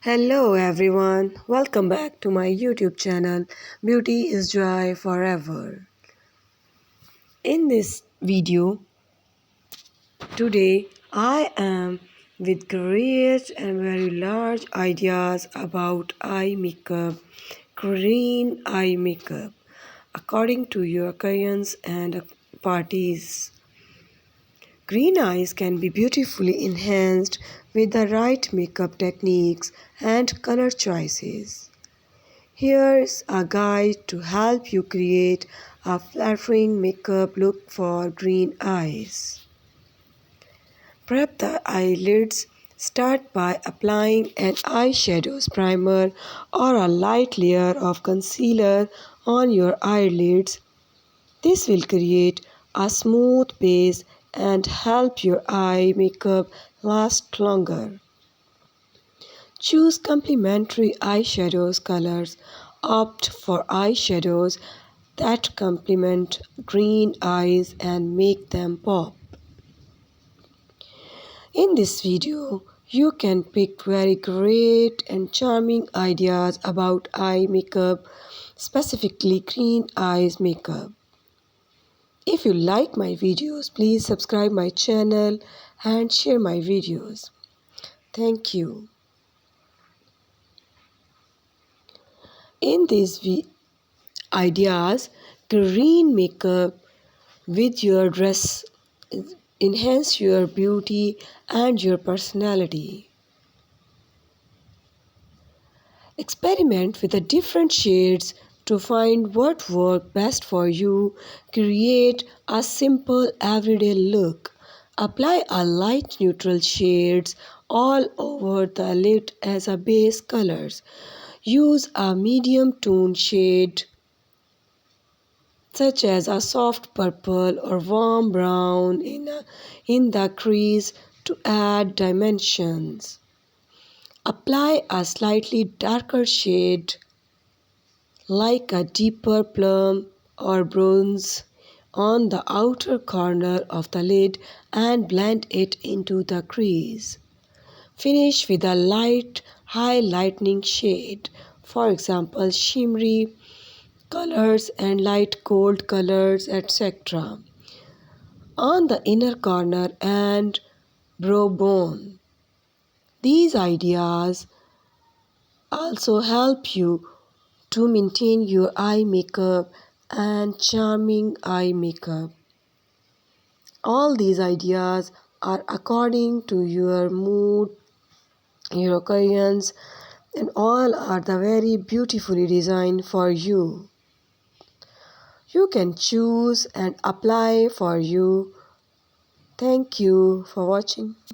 Hello everyone, welcome back to my YouTube channel Beauty is Joy Forever. In this video, today I am with great and very large ideas about eye makeup, green eye makeup, according to your occasions and parties. Green eyes can be beautifully enhanced with the right makeup techniques and color choices. Here's a guide to help you create a flattering makeup look for green eyes. Prep the eyelids. Start by applying an eyeshadow primer or a light layer of concealer on your eyelids. This will create a smooth base and help your eye makeup last longer. Choose complementary eyeshadows colors. Opt for eyeshadows that complement green eyes and make them pop. In this video, you can pick very great and charming ideas about eye makeup, specifically green eyes makeup. If you like my videos, please subscribe my channel and share my videos. Thank you. In these ideas, green makeup with your dress enhance your beauty and your personality. Experiment with the different shades to find what works best for you. Create a simple everyday look. Apply a light neutral shades all over the lid as a base colors. Use a medium tone shade such as a soft purple or warm brown in the crease to add dimensions. Apply a slightly darker shade like a deeper plum or bronze on the outer corner of the lid and blend it into the crease. Finish with a light highlighting shade, for example shimmery colors and light gold colors, etc., on the inner corner and brow bone. These ideas also help you to maintain your eye makeup and charming eye makeup. All these ideas are according to your mood, your occasions, and all are the very beautifully designed for you. You can choose and apply for you. Thank you for watching.